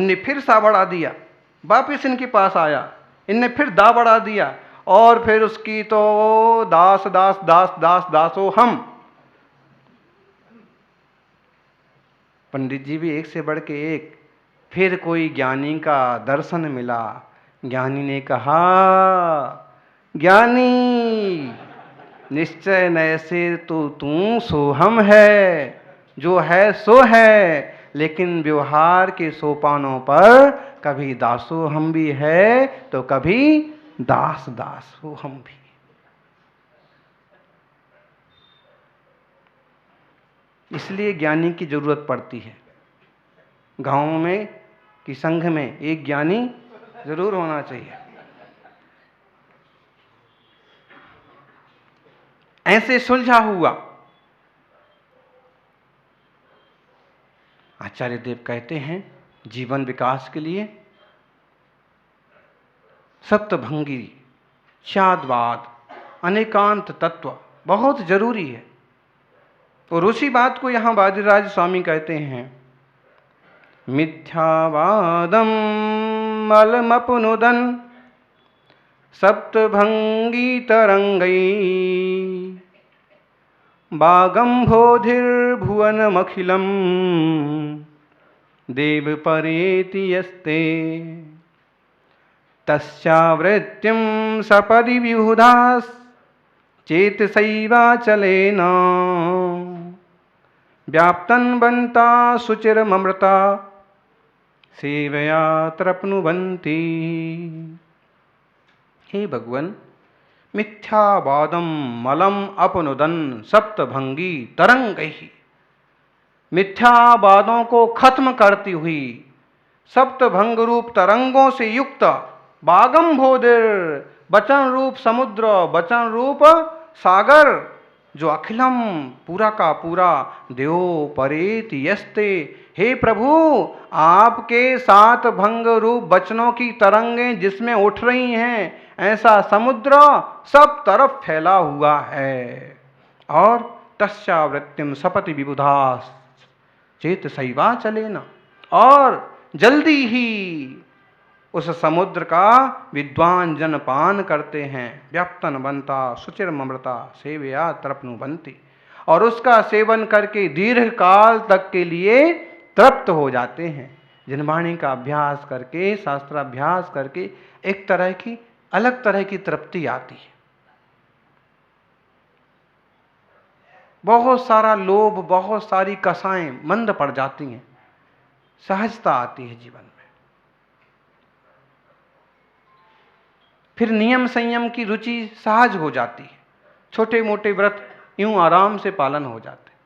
इनने फिर सा बढ़ा दिया, वापिस इनके पास आया, इनने फिर दा बढ़ा दिया, और फिर उसकी तो दास दास दास दास दासो हम। पंडित जी भी एक से बढ़ के एक। फिर कोई ज्ञानी का दर्शन मिला। ज्ञानी ने कहा, ज्ञानी निश्चय नैसे तो तू सोहम है, जो है सो है, लेकिन व्यवहार के सोपानों पर कभी दासो हम भी है तो कभी दास दास हो हम भी। इसलिए ज्ञानी की जरूरत पड़ती है। गांव में कि संघ में एक ज्ञानी जरूर होना चाहिए। ऐसे सुलझा हुआ। आचार्य देव कहते हैं जीवन विकास के लिए सप्तभंगी, शादवाद, अनेकांत तत्व बहुत जरूरी है। और उसी बात को यहां वादिराज स्वामी कहते हैं, मिथ्यावादम मलमपनुदन सप्तभंगी तरंगई बागंभोधिर्भुवनमखिलम देव परेति यस्ते तस्यावृत्तिं सपदि विहुधास चेतसैवाचलेन व्याप्तन बनता शुचिरमृता सेवया तृप्नुवन्ति। हे भगवान, मिथ्यावादम मलम अपनुदन सप्तभंगी तरंगैहि, मिथ्यावादों को खत्म करती हुई सप्तभंग रूप तरंगों से युक्त बागंभोधिर, वचन रूप समुद्र, वचन रूप सागर, जो अखिलम पूरा का पूरा देव परेत यस्ते, हे प्रभु आपके सात भंग रूप वचनों की तरंगें जिसमें उठ रही हैं, ऐसा समुद्र सब तरफ फैला हुआ है। और तस्यावृत्तिम सपति विबुधास चेत सैवा चलेना, और जल्दी ही उस समुद्र का विद्वान जन पान करते हैं। व्याप्तन बनता सुचिर ममृता सेवया तृप्नुवन्ति, और उसका सेवन करके दीर्घ काल तक के लिए तृप्त हो जाते हैं। जिनवाणी का अभ्यास करके, शास्त्राभ्यास करके एक तरह की अलग तरह की तृप्ति आती है। बहुत सारा लोभ, बहुत सारी कसाएं मंद पड़ जाती हैं, सहजता आती है जीवन में। फिर नियम संयम की रुचि सहज हो जाती है। छोटे मोटे व्रत यूं आराम से पालन हो जाते हैं।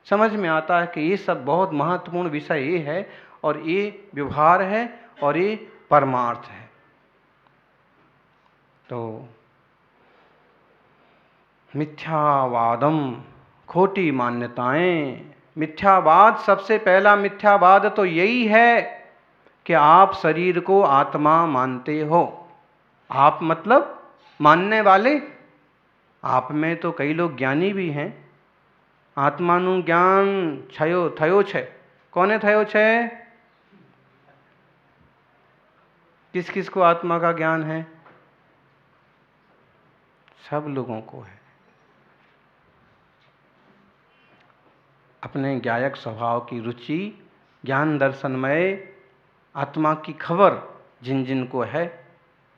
समझ में आता है कि ये सब बहुत महत्वपूर्ण विषय ये है, और ये व्यवहार है, और ये परमार्थ है। तो मिथ्यावादम, खोटी मान्यताएं। मिथ्यावाद, सबसे पहला मिथ्यावाद तो यही है कि आप शरीर को आत्मा मानते हो। आप मतलब मानने वाले। आप में तो कई लोग ज्ञानी भी हैं। आत्मानु ज्ञान छयो थयो छे। कौने थयो छे? किस किस को आत्मा का ज्ञान है? सब लोगों को है। अपने ज्ञायक स्वभाव की रुचि, ज्ञान दर्शनमय आत्मा की खबर जिन जिन को है,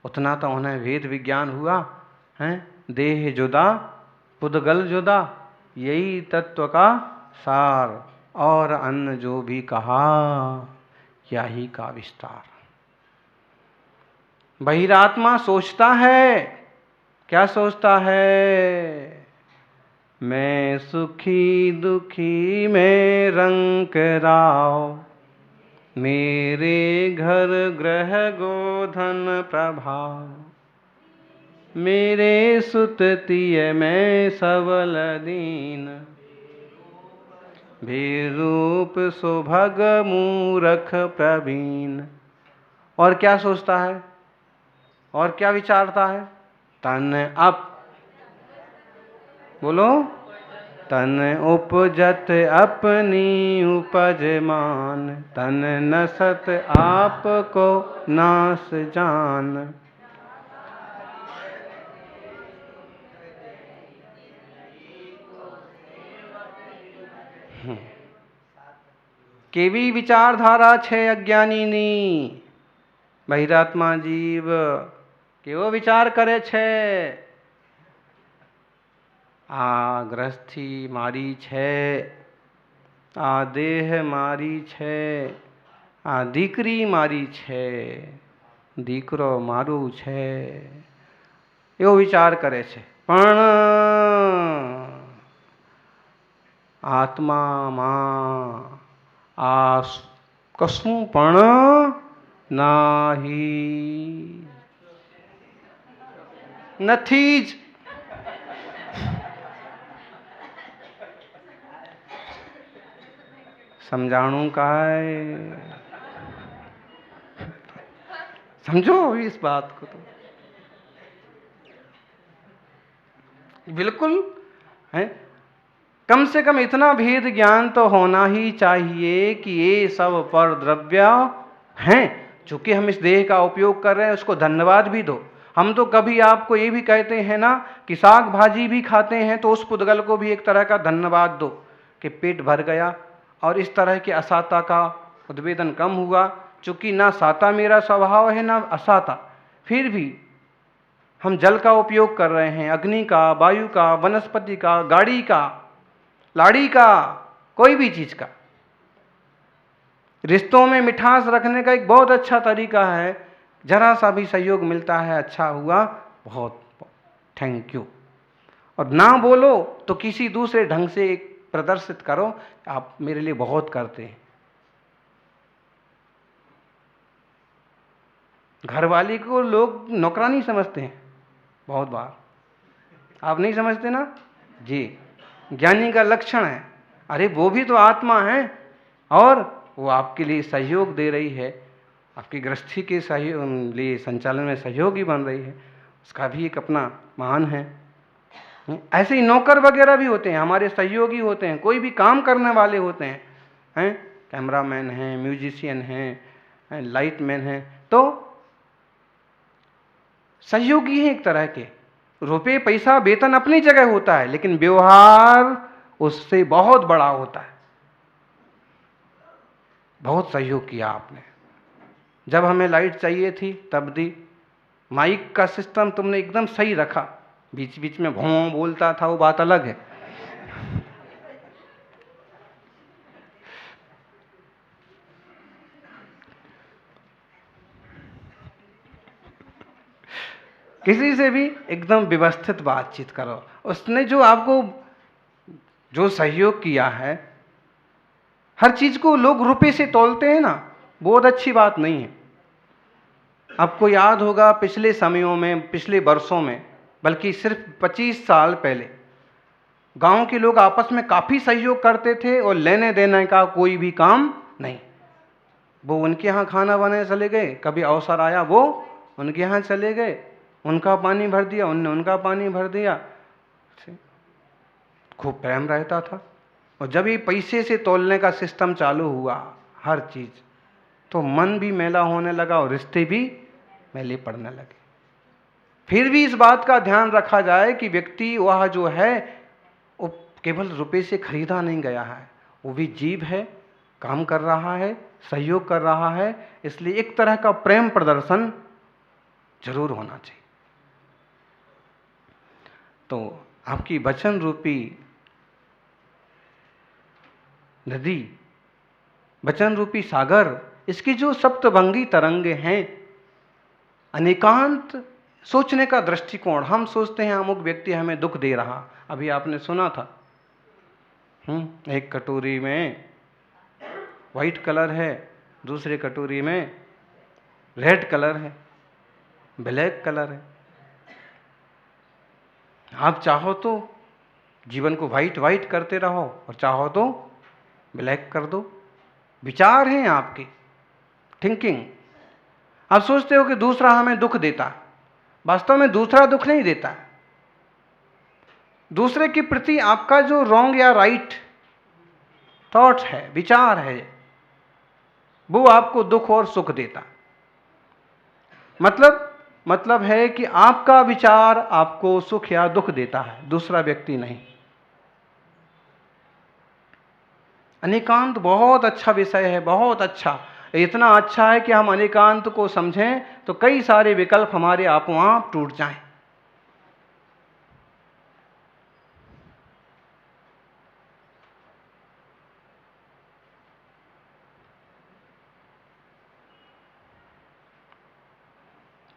उतना तो उन्हें वेद विज्ञान हुआ है। देह जुदा पुद्गल जुदा, यही तत्व का सार, और अन्य जो भी कहा यही का विस्तार। बहिरात्मा सोचता है, क्या सोचता है? मैं सुखी दुखी मैं रंग राव, मेरे घर ग्रह गोधन प्रभाव, मेरे सुततिय में सबल दीन, बेरूप सुभग मूरख प्रवीण। और क्या सोचता है? और क्या विचारता है? तन अप, बोलो, तन उपजत अपनी उपज मान, तन नसत आप को नास जान। केवी विचारधारा छे अज्ञानीनी। बहिरात्मा जीव केवो विचार करे छे। आ ग्रस्थी मारी छे, आ देह मारी छे, आ दीकरी मारी छे, दीकरो मारू छे, एवो विचार करे छे। पण आत्मा मां आ कशुं पण नाही, नथी ज। समझाणु काय? समझो इस बात को तो बिल्कुल है। कम से कम इतना भेद ज्ञान तो होना ही चाहिए कि ये सब पर द्रव्य हैं। चूंकि हम इस देह का उपयोग कर रहे हैं, उसको धन्यवाद भी दो। हम तो कभी आपको ये भी कहते हैं ना कि साग भाजी भी खाते हैं तो उस पुद्गल को भी एक तरह का धन्यवाद दो कि पेट भर गया और इस तरह की असाता का उद्वेदन कम हुआ। चूंकि ना साता मेरा स्वभाव है ना असाता, फिर भी हम जल का उपयोग कर रहे हैं, अग्नि का, वायु का, वनस्पति का, गाड़ी का, लाड़ी का, कोई भी चीज का। रिश्तों में मिठास रखने का एक बहुत अच्छा तरीका है, जरा सा भी सहयोग मिलता है, अच्छा हुआ, बहुत थैंक यू। और ना बोलो तो किसी दूसरे ढंग से प्रदर्शित करो, आप मेरे लिए बहुत करते हैं। घरवाली को लोग नौकरानी समझते हैं बहुत बार, आप नहीं समझते ना जी। ज्ञानी का लक्षण है, अरे वो भी तो आत्मा है और वो आपके लिए सहयोग दे रही है, आपकी गृहस्थी के लिए संचालन में सहयोगी बन रही है, उसका भी एक अपना मान है। ऐसे ही नौकर वगैरह भी होते हैं, हमारे सहयोगी होते हैं, कोई भी काम करने वाले होते हैं, कैमरामैन हैं, म्यूजिशियन हैं, लाइटमैन हैं, तो सहयोगी हैं एक तरह के। रुपए पैसा वेतन अपनी जगह होता है, लेकिन व्यवहार उससे बहुत बड़ा होता है। बहुत सहयोग किया आपने, जब हमें लाइट चाहिए थी तब दी, माइक का सिस्टम तुमने एकदम सही रखा, बीच बीच में भों बोलता था वो बात अलग है। किसी से भी एकदम व्यवस्थित बातचीत करो। उसने जो आपको जो सहयोग किया है, हर चीज को लोग रुपए से तौलते हैं ना, बहुत अच्छी बात नहीं है। आपको याद होगा पिछले समयों में, पिछले वर्षों में, बल्कि सिर्फ 25 साल पहले गांव के लोग आपस में काफी सहयोग करते थे और लेने देने का कोई भी काम नहीं। वो उनके यहाँ खाना बनाने चले गए, कभी अवसर आया वो उनके यहाँ चले गए, उनका पानी भर दिया, उनने उनका पानी भर दिया, खूब प्रेम रहता था। और जब ये पैसे से तोलने का सिस्टम चालू हुआ हर चीज, तो मन भी मैला होने लगा और रिश्ते भी मैले पड़ने लगे। फिर भी इस बात का ध्यान रखा जाए कि व्यक्ति वह जो है वो केवल रुपए से खरीदा नहीं गया है, वो भी जीव है, काम कर रहा है, सहयोग कर रहा है, इसलिए एक तरह का प्रेम प्रदर्शन जरूर होना चाहिए। तो आपकी वचन रूपी नदी, वचन रूपी सागर, इसकी जो सप्तभंगी तरंगे हैं, अनेकांत सोचने का दृष्टिकोण। हम सोचते हैं अमुक व्यक्ति हमें दुख दे रहा, अभी आपने सुना था, एक कटोरी में व्हाइट कलर है, दूसरे कटोरी में रेड कलर है, ब्लैक कलर है। आप चाहो तो जीवन को व्हाइट व्हाइट करते रहो और चाहो तो ब्लैक कर दो। विचार हैं आपके, थिंकिंग। आप सोचते हो कि दूसरा हमें दुख देता है, वास्तव में दूसरा दुख नहीं देता है, दूसरे के प्रति आपका जो रॉन्ग या राइट थॉट है, विचार है, वो आपको दुख और सुख देता। मतलब है कि आपका विचार आपको सुख या दुख देता है, दूसरा व्यक्ति नहीं। अनेकांत बहुत अच्छा विषय है, बहुत अच्छा, इतना अच्छा है कि हम अनेकांत को समझें तो कई सारे विकल्प हमारे आपो आप टूट जाएं।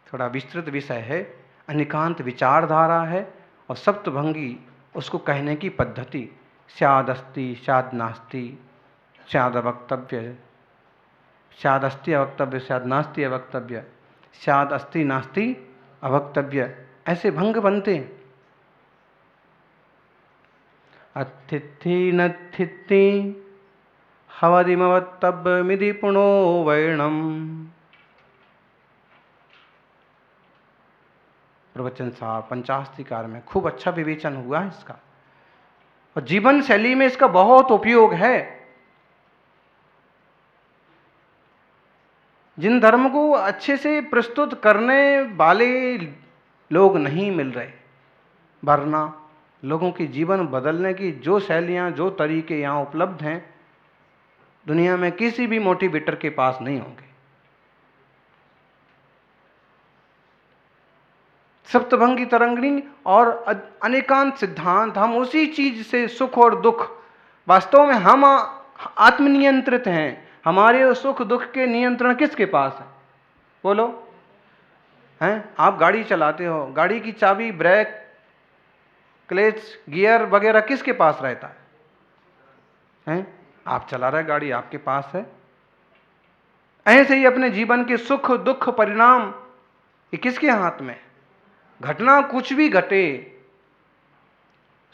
थोड़ा विस्तृत विषय है, अनेकांत विचारधारा है और सप्तभंगी उसको कहने की पद्धति। स्याद अस्ति स्याद नास्ति, स्याद अवक्तव्य, स्याद अस्ति अवक्तव्य, स्याद नास्ति अवक्तव्य, स्याद अस्ति नास्ति अवक्तव्य, ऐसे भंग बनते हैं। अथिथि नथिति हवदिमवत्तब्यमिति पुनो वर्णम। प्रवचन सार पंचास्तिकार में खूब अच्छा विवेचन हुआ है इसका, और जीवन शैली में इसका बहुत उपयोग है। जिन धर्म को अच्छे से प्रस्तुत करने वाले लोग नहीं मिल रहे, वरना लोगों की जीवन बदलने की जो शैलियां, जो तरीके यहाँ उपलब्ध हैं, दुनिया में किसी भी मोटिवेटर के पास नहीं होंगे। सप्तभंगी तरंगिणी और अनेकांत सिद्धांत, हम उसी चीज से सुख और दुख, वास्तव में हम आत्मनियंत्रित हैं। हमारे सुख दुख के नियंत्रण किसके पास है? बोलो। हैं? आप गाड़ी चलाते हो, गाड़ी की चाबी, ब्रेक, क्लच, गियर वगैरह किसके पास रहता है? हैं? आप चला रहे गाड़ी, आपके पास है। ऐसे ही अपने जीवन के सुख दुख परिणाम ये किसके हाथ में? घटना कुछ भी घटे,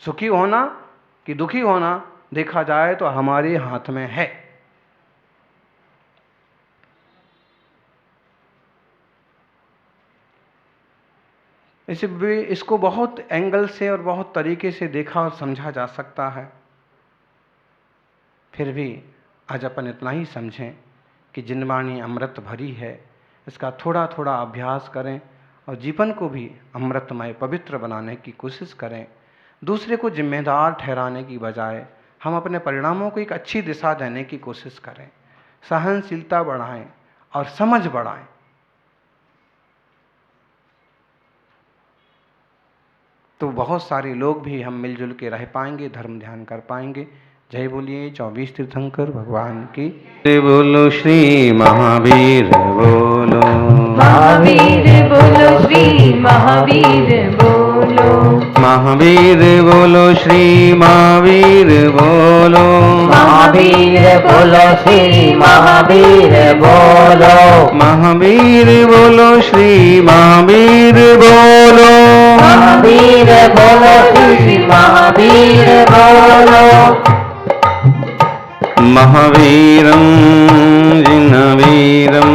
सुखी होना कि दुखी होना, देखा जाए तो हमारे हाथ में है। इसको बहुत एंगल से और बहुत तरीके से देखा और समझा जा सकता है। फिर भी आज अपन इतना ही समझें कि जिनवाणी अमृत भरी है, इसका थोड़ा थोड़ा अभ्यास करें और जीवन को भी अमृतमय पवित्र बनाने की कोशिश करें। दूसरे को जिम्मेदार ठहराने की बजाय हम अपने परिणामों को एक अच्छी दिशा देने की कोशिश करें, सहनशीलता बढ़ाएं और समझ बढ़ाएं। तो बहुत सारे लोग भी हम मिलजुल के रह पाएंगे, धर्म ध्यान कर पाएंगे। जय बोलिए 24 तीर्थंकर भगवान की। बोलो श्री महावीर बोलो, महावीर बोलो श्री महावीर बोलो, महावीर बोलो श्री महावीर बोलो, महावीर बोलो श्री महावीर बोलो, महावीर बोलो श्री महावीर बोलो, महावीर बोलो श्री महावीर बोलो। महावीरं जिनवीरं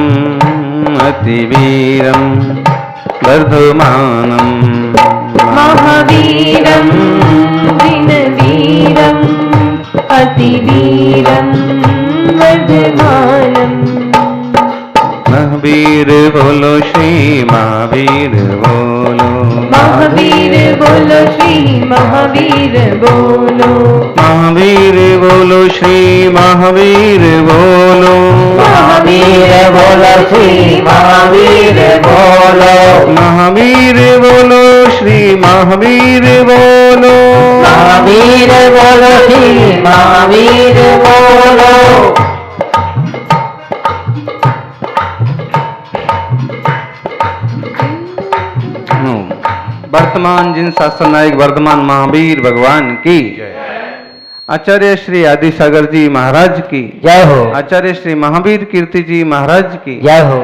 अतिवीरं वर्धमानं, महावीरं जिनवीरं अतिवीरं वर्धमानं। महावीर बोलो श्री महावीर बोलो, महावीर बोलो श्री महावीर बोलो, महावीर बोलो श्री महावीर बोलो, महावीर बोलो श्री महावीर बोलो, महावीर बोलो श्री महावीर बोलो, महावीर बोलो श्री महावीर बोलो। वर्तमान जिन शासन नायक वर्तमान महावीर भगवान की, आचार्य श्री आदि सागर जी महाराज की जय हो, आचार्य श्री महावीर कीर्ति जी महाराज की जय हो,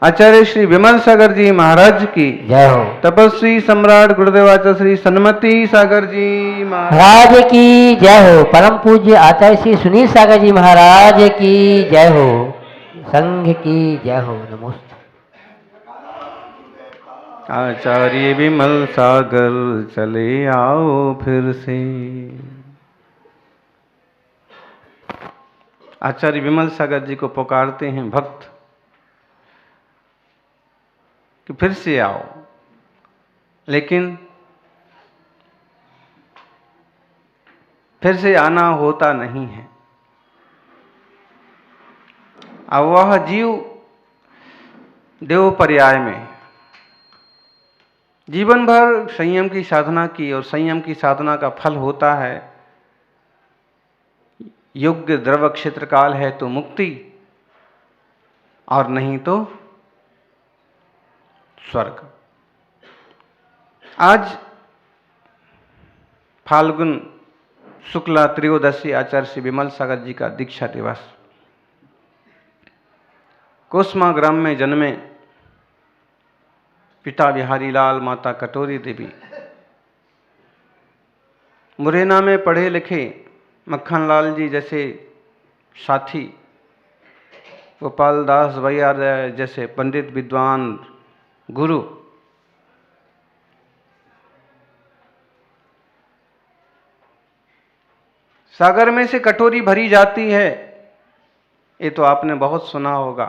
आचार्य श्री विमल सागर जी महाराज की जय हो, तपस्वी सम्राट गुरुदेवाचार्य श्री सन्मति सागर जी महाराज की जय हो, परम पूज्य आचार्य श्री सुनील सागर जी महाराज की जय हो, संघ की जय हो। नमोस्तु। आचार्य विमल सागर चले आओ फिर से। आचार्य विमल सागर जी को पुकारते हैं भक्त कि फिर से आओ, लेकिन फिर से आना होता नहीं है। अब वह जीव देव पर्याय में जीवन भर संयम की साधना की, और संयम की साधना का फल होता है योग्य द्रव क्षेत्र काल है तो मुक्ति, और नहीं तो स्वर्ग। आज फाल्गुन शुक्ला त्रयोदशी आचार्य श्री विमल सागर जी का दीक्षा दिवस। कुसुमाग्राम में जन्मे पिता बिहारी लाल, माता कटोरी देवी, मुरैना में पढ़े लिखे मक्खनलाल जी जैसे साथी, गोपाल दास भैया जैसे पंडित विद्वान गुरु, सागर में से कटोरी भरी जाती है। ये तो आपने बहुत सुना होगा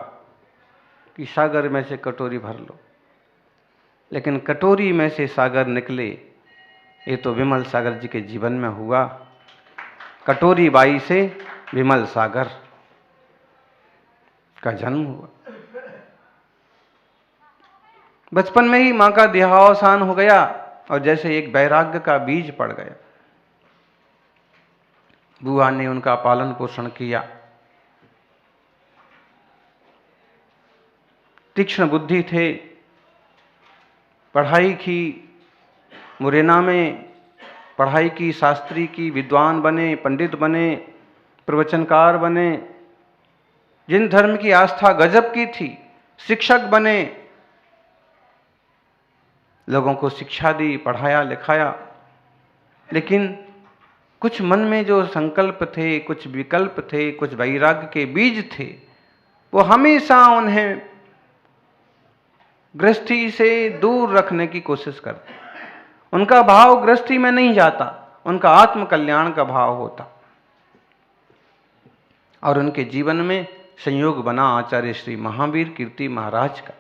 कि सागर में से कटोरी भर लो, लेकिन कटोरी में से सागर निकले, ये तो विमल सागर जी के जीवन में हुआ। कटोरी बाई से विमल सागर का जन्म हुआ। बचपन में ही मां का देहावसान हो गया, और जैसे एक वैराग्य का बीज पड़ गया। बुआ ने उनका पालन पोषण किया। तीक्ष्ण बुद्धि थे, पढ़ाई की, मुरैना में पढ़ाई की, शास्त्री की, विद्वान बने, पंडित बने, प्रवचनकार बने, जिन धर्म की आस्था गजब की थी, शिक्षक बने, लोगों को शिक्षा दी, पढ़ाया लिखाया। लेकिन कुछ मन में जो संकल्प थे, कुछ विकल्प थे, कुछ वैराग्य के बीज थे, वो हमेशा उन्हें गृहस्थी से दूर रखने की कोशिश करते। उनका भाव गृहस्थी में नहीं जाता, उनका आत्म कल्याण का भाव होता। और उनके जीवन में संयोग बना आचार्य श्री महावीर कीर्ति महाराज का।